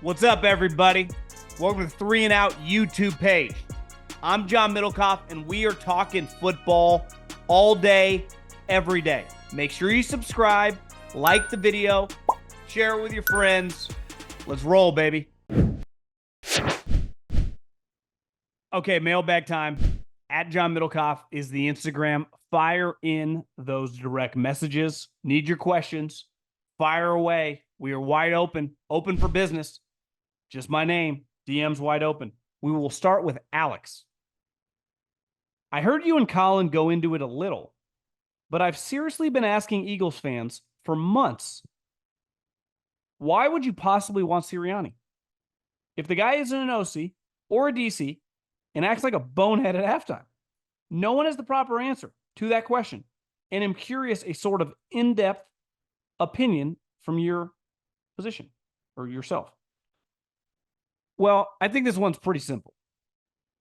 What's up, everybody? Welcome to the 3 and Out YouTube page. I'm John Middlekauff, and we are talking football all day, every day. Make sure you subscribe, like the video, share it with your friends. Let's roll, baby. Okay, mailbag time. At John Middlekauff is the Instagram. Fire in those direct messages. Need your questions. Fire away. We are wide open for business. Just my name. DM's wide open. We will start with Alex. I heard you and Colin go into it a little, but I've seriously been asking Eagles fans for months, why would you possibly want Sirianni? If the guy isn't an OC or a DC and acts like a bonehead at halftime, no one has the proper answer to that question. And I'm curious a sort of in-depth opinion from your position or yourself. Well, I think this one's pretty simple.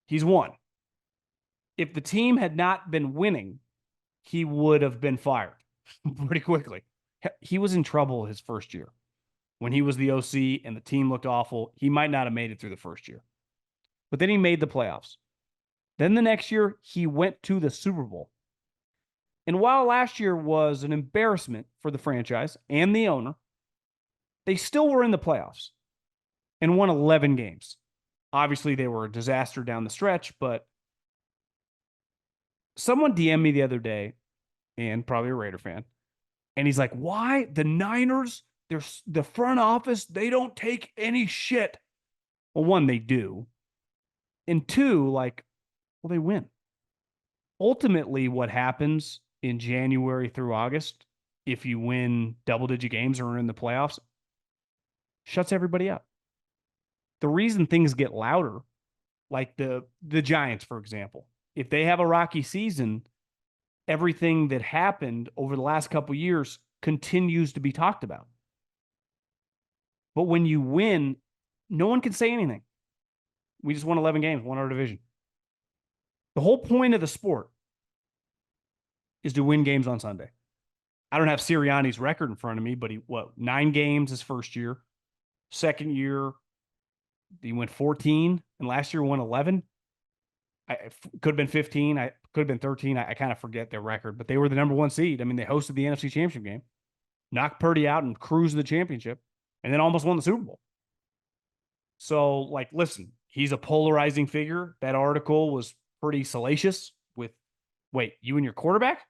He's won. If the team had not been winning, he would have been fired pretty quickly. He was in trouble his first year. When he was the OC and the team looked awful, he might not have made it through the first year. But then he made the playoffs. Then the next year, he went to the Super Bowl. And while last year was an embarrassment for the franchise and the owner, they still were in the playoffs and won 11 games. Obviously, they were a disaster down the stretch, but someone DM'd me the other day, and probably a Raider fan, and he's like, why? The Niners, the front office, they don't take any shit. Well, one, they do. And two, well, they win. Ultimately, what happens in January through August, if you win double-digit games or are in the playoffs, shuts everybody up. The reason things get louder, like the Giants, for example, if they have a rocky season, everything that happened over the last couple of years continues to be talked about. But when you win, no one can say anything. We just won 11 games, won our division. The whole point of the sport is to win games on Sunday. I don't have Sirianni's record in front of me, but 9 games his first year. Second year, he went 14, and last year won 11. Could have been 15. Could have been 13. I kind of forget their record, but they were the number 1 seed. I mean, they hosted the NFC Championship game, knocked Purdy out and cruised the championship, and then almost won the Super Bowl. So, listen, he's a polarizing figure. That article was pretty salacious with, wait, you and your quarterback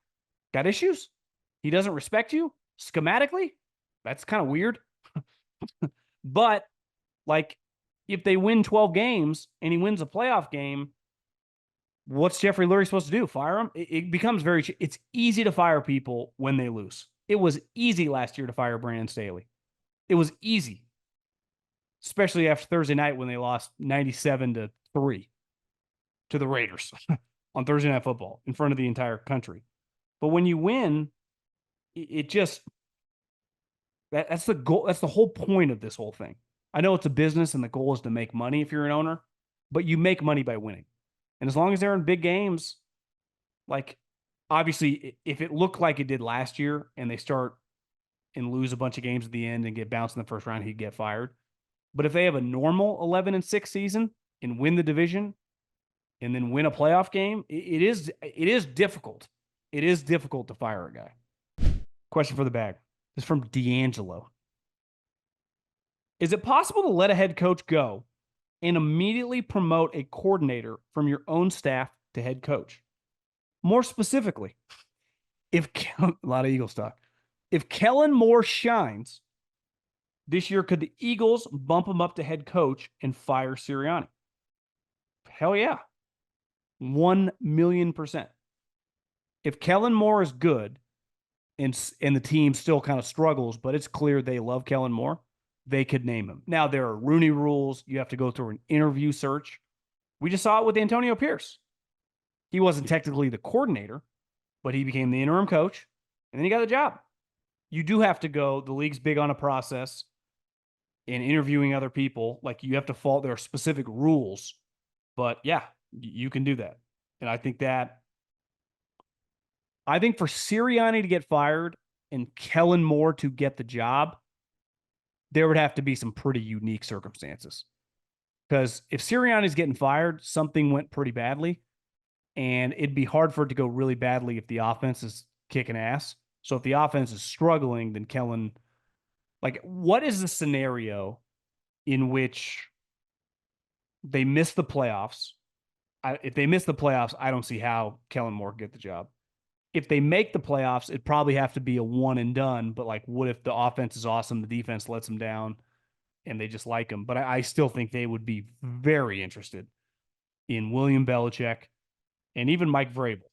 got issues? He doesn't respect you schematically? That's kind of weird. But, if they win 12 games and he wins a playoff game, what's Jeffrey Lurie supposed to do? Fire him? It becomes it's easy to fire people when they lose. It was easy last year to fire Brandon Staley. It was easy, especially after Thursday night when they lost 97-3 to the Raiders on Thursday Night Football in front of the entire country. But when you win, that's the goal. That's the whole point of this whole thing. I know it's a business and the goal is to make money if you're an owner, but you make money by winning. And as long as they're in big games, obviously, if it looked like it did last year and they start and lose a bunch of games at the end and get bounced in the first round, he'd get fired. But if they have a normal 11-6 season and win the division and then win a playoff game, it is difficult. It is difficult to fire a guy. Question for the bag. This is from D'Angelo. Is it possible to let a head coach go and immediately promote a coordinator from your own staff to head coach? More specifically, a lot of Eagles talk. If Kellen Moore shines this year, could the Eagles bump him up to head coach and fire Sirianni? Hell yeah. 1,000,000%. If Kellen Moore is good and the team still kind of struggles, but it's clear they love Kellen Moore, they could name him. Now, there are Rooney rules. You have to go through an interview search. We just saw it with Antonio Pierce. He wasn't technically the coordinator, but he became the interim coach, and then he got the job. You do have to go. The league's big on a process in interviewing other people. You have to follow. There are specific rules, but yeah, you can do that. And I think for Sirianni to get fired and Kellen Moore to get the job, there would have to be some pretty unique circumstances. Because if Sirianni's getting fired, something went pretty badly, and it'd be hard for it to go really badly if the offense is kicking ass. So if the offense is struggling, then Kellen, like, what is the scenario in which they miss the playoffs? If they miss the playoffs, I don't see how Kellen Moore can get the job. If they make the playoffs, it'd probably have to be a one and done. But like, what if the offense is awesome, the defense lets them down, and they just like him? But I still think they would be very interested in William Belichick and even Mike Vrabel.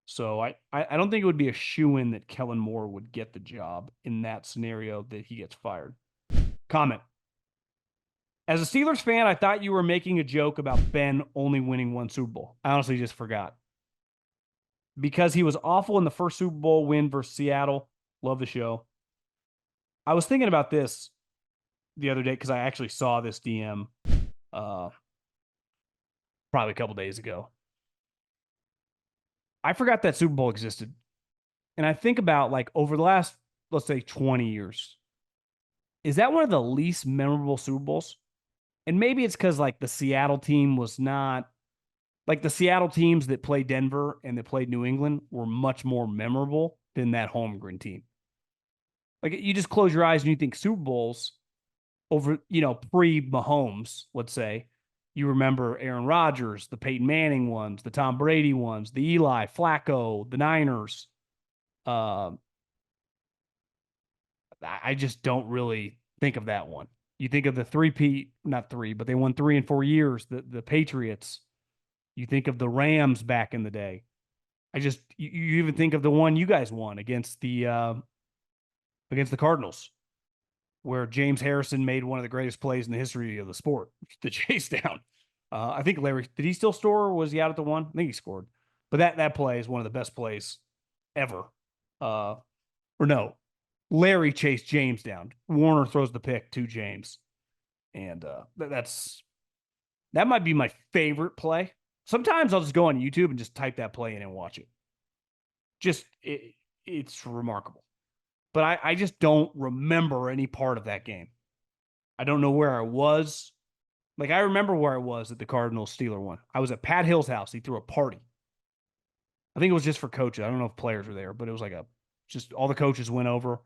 So I don't think it would be a shoo-in that Kellen Moore would get the job in that scenario that he gets fired. Comment. As a Steelers fan, I thought you were making a joke about Ben only winning one Super Bowl. I honestly just forgot. Because he was awful in the first Super Bowl win versus Seattle. Love the show. I was thinking about this the other day because I actually saw this DM probably a couple days ago. I forgot that Super Bowl existed. And I think about, like, over the last, let's say, 20 years, is that one of the least memorable Super Bowls? And maybe it's because, like, the Seattle team was not, like, the Seattle teams that played Denver and that played New England were much more memorable than that Holmgren team. Like, you just close your eyes and you think Super Bowls over, pre-Mahomes, let's say. You remember Aaron Rodgers, the Peyton Manning ones, the Tom Brady ones, the Eli, Flacco, the Niners. I just don't really think of that one. You think of the not three, but they won 3 and 4 years, the Patriots. You think of the Rams back in the day. You even think of the one you guys won against the Cardinals, where James Harrison made one of the greatest plays in the history of the sport, the chase down. I think Larry, did he still score, or was he out at the one? I think he scored. But that play is one of the best plays ever. Or no, Larry chased James down. Warner throws the pick to James. And that might be my favorite play. Sometimes I'll just go on YouTube and just type that play in and watch it. It's remarkable. But I just don't remember any part of that game. I don't know where I was. Like, I remember where I was at the Cardinals-Steeler one. I was at Pat Hill's house. He threw a party. I think it was just for coaches. I don't know if players were there, but it was like just all the coaches went over,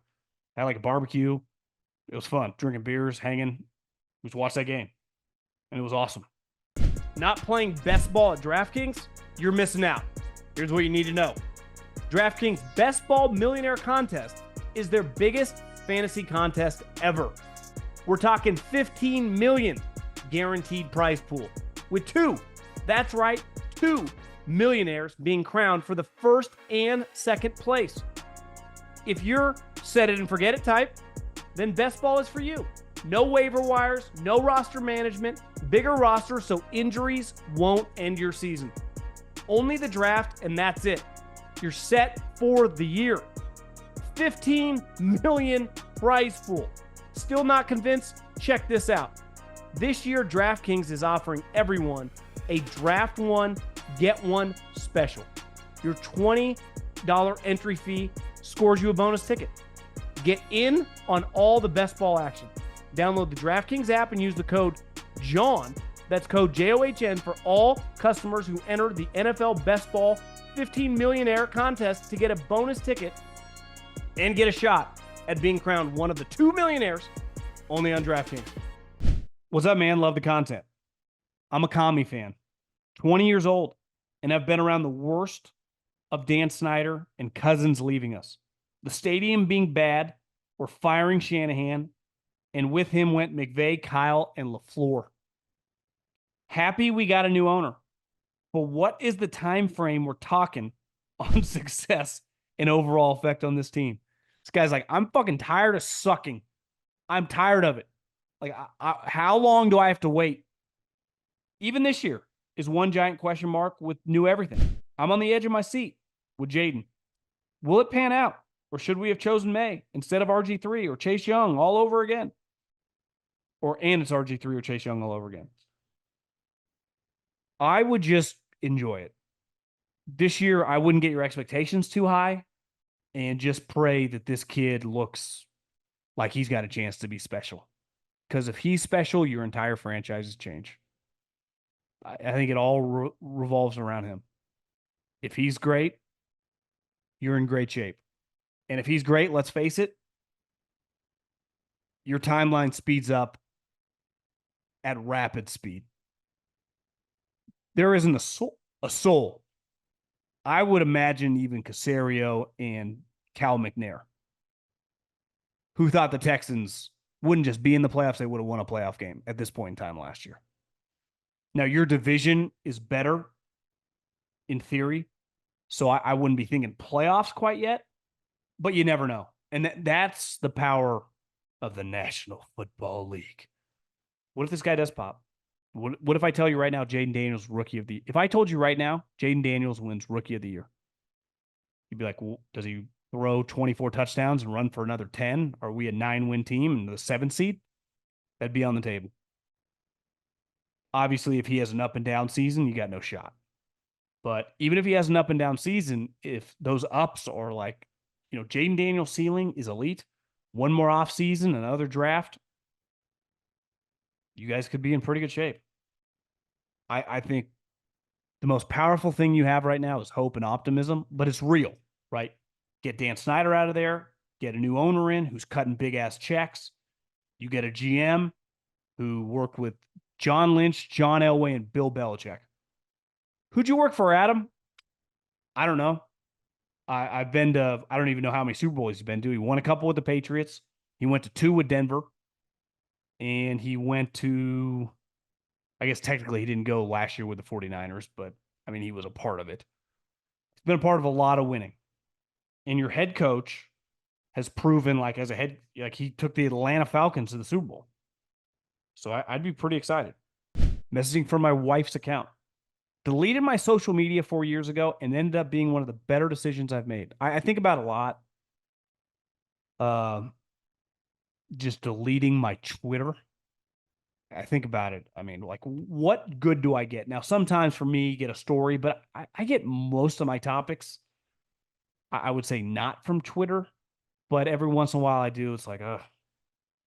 had like a barbecue. It was fun, drinking beers, hanging. We just watched that game, and it was awesome. Not playing best ball at DraftKings? You're missing out. Here's what you need to know. DraftKings Best Ball Millionaire Contest is their biggest fantasy contest ever. We're talking 15 million guaranteed prize pool with two millionaires being crowned for the first and second place. If you're set it and forget it type, then Best Ball is for you. No waiver wires, no roster management, bigger roster so injuries won't end your season. Only the draft, and that's it. You're set for the year. 15 million prize pool. Still not convinced? Check this out. This year, DraftKings is offering everyone a Draft One, Get One special. Your $20 entry fee scores you a bonus ticket. Get in on all the best ball action. Download the DraftKings app and use the code JOHN. That's code JOHN for all customers who enter the NFL Best Ball 15 Millionaire contest to get a bonus ticket and get a shot at being crowned one of the 2 millionaires only on DraftKings. What's up, man? Love the content. I'm a Kami fan, 20 years old, and I've been around the worst of Dan Snyder and Cousins leaving us. The stadium being bad, we're firing Shanahan, and with him went McVay, Kyle, and LaFleur. Happy we got a new owner, but what is the time frame we're talking on success and overall effect on this team? This guy's like, I'm fucking tired of sucking. I'm tired of it. Like, how long do I have to wait? Even this year is one giant question mark with new everything. I'm on the edge of my seat with Jayden. Will it pan out? Or should we have chosen May instead of RG3 or Chase Young all over again? And it's RG3 or Chase Young all over again. I would just enjoy it. This year, I wouldn't get your expectations too high and just pray that this kid looks like he's got a chance to be special. Because if he's special, your entire franchises change. I think it all revolves around him. If he's great, you're in great shape. And if he's great, let's face it, your timeline speeds up at rapid speed. There isn't a soul. I would imagine even Caserio and Cal McNair, who thought the Texans wouldn't just be in the playoffs, they would have won a playoff game at this point in time last year. Now, your division is better in theory, so I wouldn't be thinking playoffs quite yet, but you never know. And that's the power of the National Football League. What if this guy does pop? What if I tell you right now, Jayden Daniels, rookie of the... If I told you right now, Jayden Daniels wins rookie of the year, you'd be like, well, does he throw 24 touchdowns and run for another 10? Are we a 9-win team and the 7th seed? That'd be on the table. Obviously, if he has an up and down season, you got no shot. But even if he has an up and down season, if those ups are like, Jayden Daniels' ceiling is elite, one more off season, another draft, you guys could be in pretty good shape. I think the most powerful thing you have right now is hope and optimism, but it's real, right? Get Dan Snyder out of there, get a new owner in who's cutting big-ass checks. You get a GM who worked with John Lynch, John Elway, and Bill Belichick. Who'd you work for, Adam? I don't know. I've been to, I don't even know how many Super Bowls he's been to. He won a couple with the Patriots. He went to 2 with Denver. And he went to, I guess technically he didn't go last year with the 49ers, but I mean, he was a part of it. He's been a part of a lot of winning. And your head coach has proven he took the Atlanta Falcons to the Super Bowl. So I'd be pretty excited. Messaging from my wife's account. Deleted my social media 4 years ago and ended up being one of the better decisions I've made. I think about it a lot. Just deleting my Twitter. I think about it. I mean, like, what good do I get? Now, sometimes for me, get a story, but I get most of my topics, I would say not from Twitter, but every once in a while I do. It's like,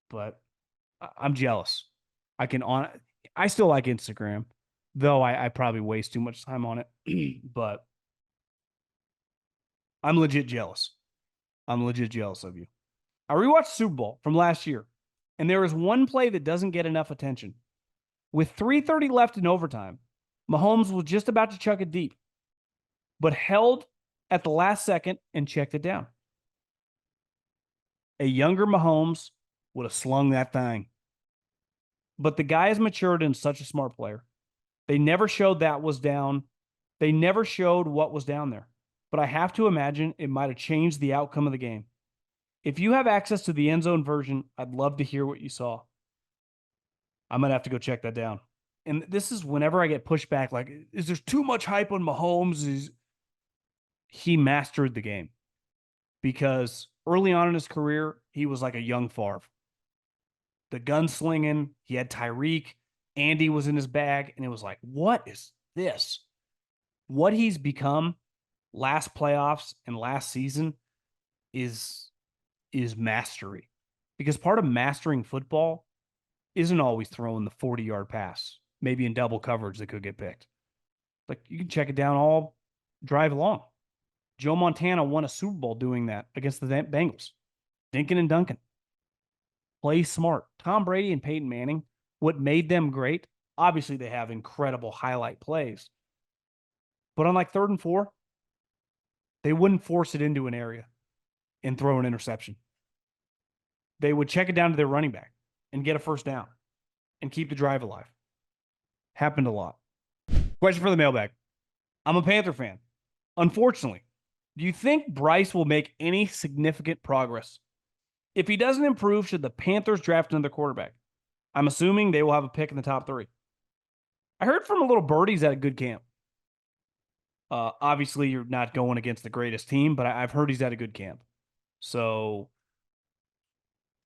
but I'm jealous. I still like Instagram, though I probably waste too much time on it, but I'm legit jealous. I'm legit jealous of you. I rewatched Super Bowl from last year, and there is one play that doesn't get enough attention. With 3:30 left in overtime, Mahomes was just about to chuck it deep, but held at the last second and checked it down. A younger Mahomes would have slung that thing. But the guy has matured and such a smart player. They never showed that was down. They never showed what was down there. But I have to imagine it might have changed the outcome of the game. If you have access to the end zone version, I'd love to hear what you saw. I'm going to have to go check that down. And this is whenever I get pushback, like, is there too much hype on Mahomes? He mastered the game. Because early on in his career, he was like a young Favre. The gunslinging, he had Tyreek, Andy was in his bag, and it was like, what is this? What he's become last playoffs and last season is mastery. Because part of mastering football isn't always throwing the 40-yard pass, maybe in double coverage that could get picked. Like, you can check it down all drive long. Joe Montana won a Super Bowl doing that against the Bengals. Dinkin and Duncan. Play smart. Tom Brady and Peyton Manning, what made them great, obviously they have incredible highlight plays. But on like 3rd and 4, they wouldn't force it into an area and throw an interception. They would check it down to their running back and get a first down and keep the drive alive. Happened a lot. Question for the mailbag. I'm a Panther fan. Unfortunately, do you think Bryce will make any significant progress? If he doesn't improve, should the Panthers draft another quarterback? I'm assuming they will have a pick in the top 3. I heard from a little birdie he's at a good camp. Obviously, you're not going against the greatest team, but I've heard he's at a good camp. So,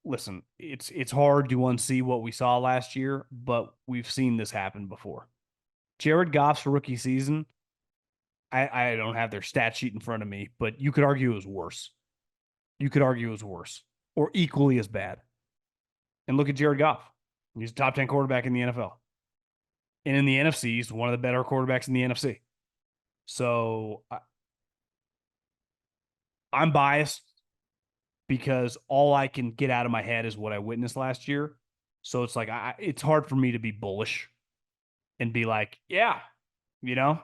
listen, it's hard to unsee what we saw last year, but we've seen this happen before. Jared Goff's rookie season, I don't have their stat sheet in front of me, but you could argue it was worse. You could argue it was worse or equally as bad. And look at Jared Goff. He's a top 10 quarterback in the NFL. And in the NFC, he's one of the better quarterbacks in the NFC. So I'm biased because all I can get out of my head is what I witnessed last year. So it's like it's hard for me to be bullish and be like, yeah, you know,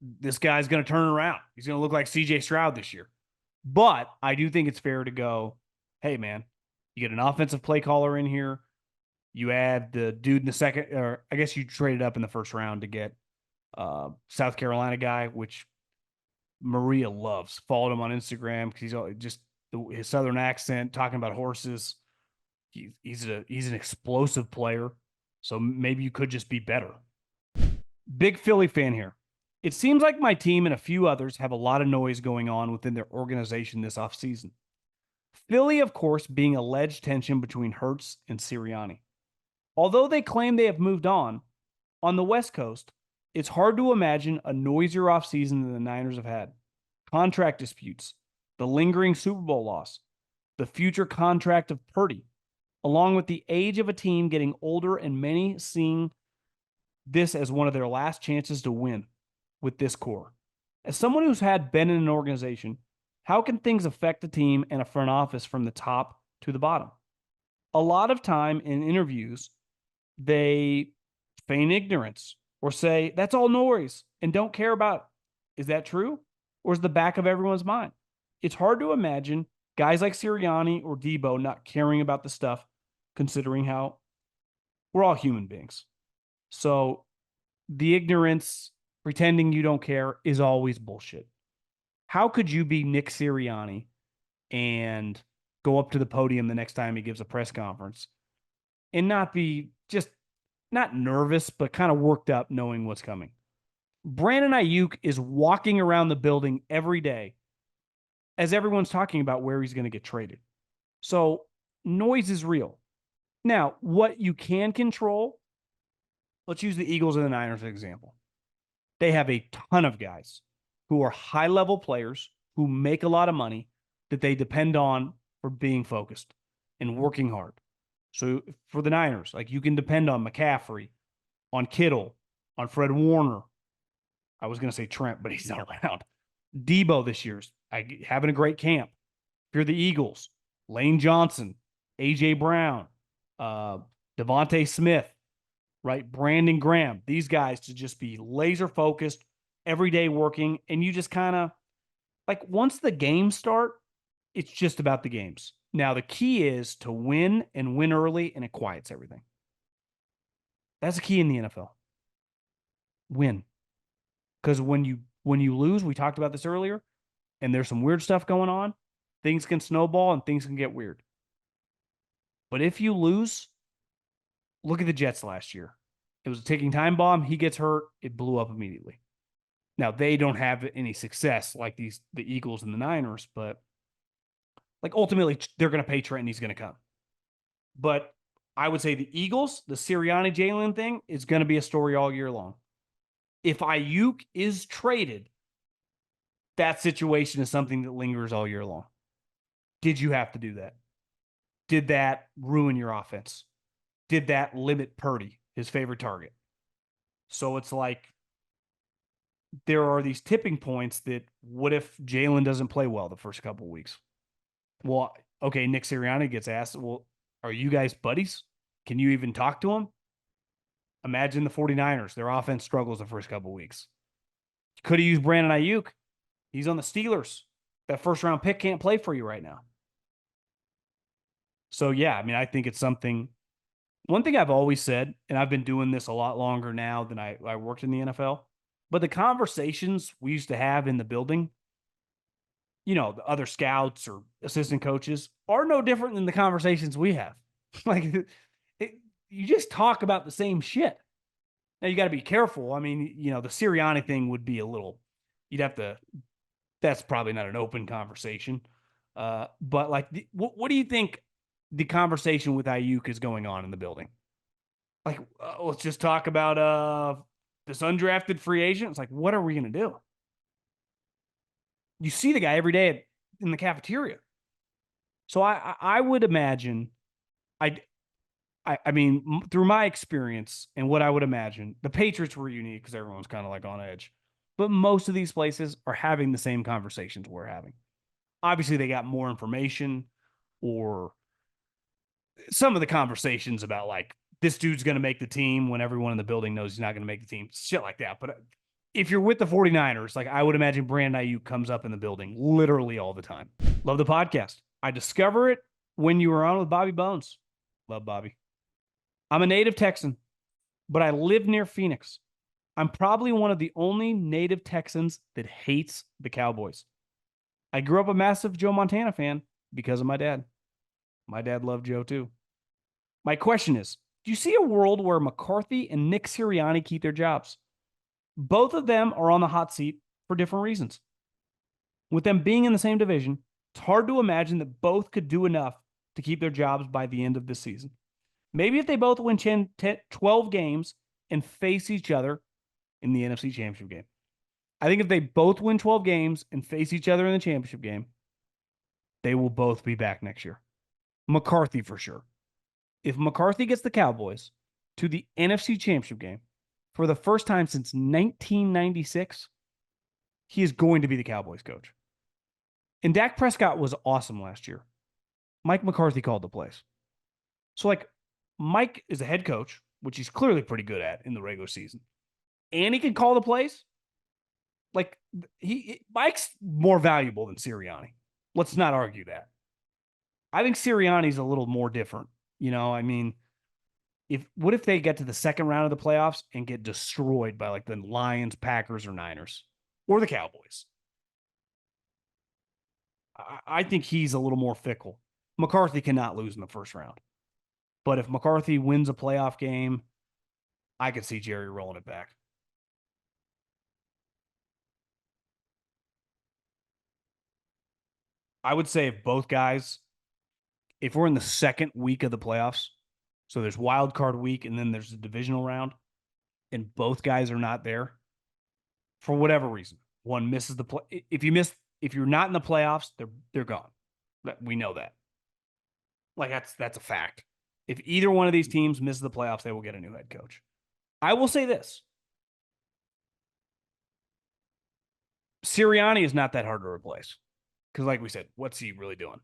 this guy's going to turn around. He's going to look like CJ Stroud this year. But I do think it's fair to go, hey, man, you get an offensive play caller in here. You add the dude in the second, or I guess you traded up in the first round to get South Carolina guy, which Maria loves. Followed him on Instagram because he's just his southern accent, talking about horses. He's an explosive player. So maybe you could just be better. Big Philly fan here. It seems like my team and a few others have a lot of noise going on within their organization this offseason. Philly, of course, being alleged tension between Hurts and Sirianni. Although they claim they have moved on the West Coast, it's hard to imagine a noisier offseason than the Niners have had. Contract disputes, the lingering Super Bowl loss, the future contract of Purdy, along with the age of a team getting older and many seeing this as one of their last chances to win with this core. As someone who's been in an organization, how can things affect the team and a front office from the top to the bottom? A lot of time in interviews, they feign ignorance or say, that's all noise and don't care about it. Is that true? Or is the back of everyone's mind? It's hard to imagine guys like Sirianni or Debo not caring about the stuff, considering how we're all human beings. So the ignorance, pretending you don't care, is always bullshit. How could you be Nick Sirianni and go up to the podium the next time he gives a press conference and not be just not nervous, but kind of worked up knowing what's coming? Brandon Ayuk is walking around the building every day as everyone's talking about where he's going to get traded. So noise is real. Now, what you can control, let's use the Eagles and the Niners as an example. They have a ton of guys who are high-level players who make a lot of money that they depend on for being focused and working hard. So for the Niners, like, you can depend on McCaffrey, on Kittle, on Fred Warner. I was going to say Trent, but he's not around. Debo this year's having a great camp. If you're the Eagles, Lane Johnson, A.J. Brown, Devontae Smith, right? Brandon Graham, these guys to just be laser focused, every day working. And you just kind of, like, once the games start, it's just about the games. Now, the key is to win and win early, and it quiets everything. That's the key in the NFL. Win. Because when you lose, we talked about this earlier, and there's some weird stuff going on, things can snowball and things can get weird. But if you lose, look at the Jets last year. It was a ticking time bomb. He gets hurt. It blew up immediately. Now, they don't have any success like the Eagles and the Niners, but like ultimately they're going to pay Trent and he's going to come. But I would say the Eagles, the Sirianni Jalen thing is going to be a story all year long. If Ayuk is traded, that situation is something that lingers all year long. Did you have to do that? Did that ruin your offense? Did that limit Purdy, his favorite target? So it's like there are these tipping points that what if Jalen doesn't play well the first couple of weeks? Well, okay, Nick Sirianni gets asked, well, are you guys buddies? Can you even talk to him? Imagine the 49ers. Their offense struggles the first couple of weeks. Could have used Brandon Ayuk. He's on the Steelers. That first-round pick can't play for you right now. So, yeah, I mean, I think it's something. One thing I've always said, and I've been doing this a lot longer now than I worked in the NFL, but the conversations we used to have in the building, you know, the other scouts or assistant coaches are no different than the conversations we have. Like, you just talk about the same shit. Now, you got to be careful. I mean, you know, the Sirianni thing would be a little, you'd have to, that's probably not an open conversation. But like, what do you think the conversation with Ayuk is going on in the building? Like, let's just talk about this undrafted free agent. It's like, what are we going to do? You see the guy every day in the cafeteria. So I would imagine I mean, through my experience and what I would imagine, the Patriots were unique because everyone's kind of like on edge. But most of these places are having the same conversations we're having. Obviously, they got more information, or some of the conversations about like this dude's going to make the team when everyone in the building knows he's not going to make the team, shit like that. But if you're with the 49ers, like I would imagine Brandon Ayuk comes up in the building literally all the time. Love the podcast. I discover it when you were on with Bobby Bones. Love Bobby. I'm a native Texan, but I live near Phoenix. I'm probably one of the only native Texans that hates the Cowboys. I grew up a massive Joe Montana fan because of my dad. My dad loved Joe too. My question is, do you see a world where McCarthy and Nick Sirianni keep their jobs? Both of them are on the hot seat for different reasons. With them being in the same division, it's hard to imagine that both could do enough to keep their jobs by the end of this season. Maybe if they both win 12 games and face each other in the NFC Championship game. I think if they both win 12 games and face each other in the championship game, they will both be back next year. McCarthy for sure. If McCarthy gets the Cowboys to the NFC Championship game for the first time since 1996, he is going to be the Cowboys coach. And Dak Prescott was awesome last year. Mike McCarthy called the plays. So, like, Mike is a head coach, which he's clearly pretty good at in the regular season. And he can call the plays. Like, Mike's more valuable than Sirianni. Let's not argue that. I think Sirianni's a little more different. You know, I mean, what if they get to the second round of the playoffs and get destroyed by like the Lions, Packers, or Niners, or the Cowboys? I think he's a little more fickle. McCarthy cannot lose in the first round. But if McCarthy wins a playoff game, I could see Jerry rolling it back. I would say if both guys, if we're in the second week of the playoffs, so there's wild card week and then there's the divisional round, and both guys are not there for whatever reason. One misses the play. If you're not in the playoffs, they're gone. We know that. Like that's a fact. If either one of these teams misses the playoffs, they will get a new head coach. I will say this. Sirianni is not that hard to replace. Because like we said, what's he really doing?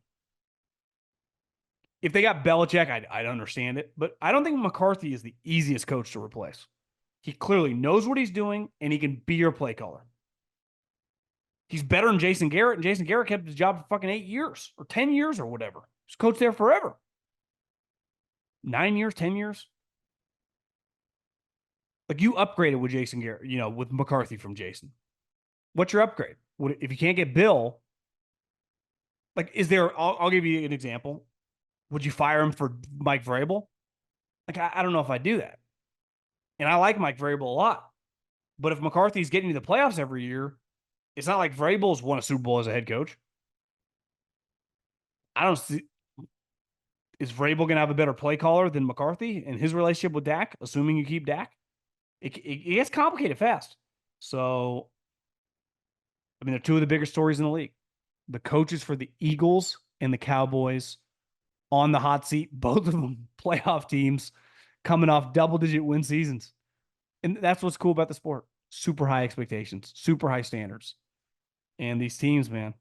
If they got Belichick, I'd understand it. But I don't think McCarthy is the easiest coach to replace. He clearly knows what he's doing, and he can be your play caller. He's better than Jason Garrett, and Jason Garrett kept his job for fucking 8 years or 10 years or whatever. He's coached there forever. 9 years, 10 years. Like you upgraded with Jason Garrett, you know, with McCarthy from Jason. What's your upgrade? If you can't get Bill, like, is there, I'll give you an example. Would you fire him for Mike Vrabel? Like, I don't know if I do that. And I like Mike Vrabel a lot. But if McCarthy's getting to the playoffs every year, it's not like Vrabel's won a Super Bowl as a head coach. I don't see. Is Vrabel going to have a better play caller than McCarthy in his relationship with Dak, assuming you keep Dak? It gets complicated fast. So, I mean, they're two of the bigger stories in the league. The coaches for the Eagles and the Cowboys on the hot seat, both of them playoff teams coming off double-digit win seasons. And that's what's cool about the sport. Super high expectations, super high standards. And these teams, man,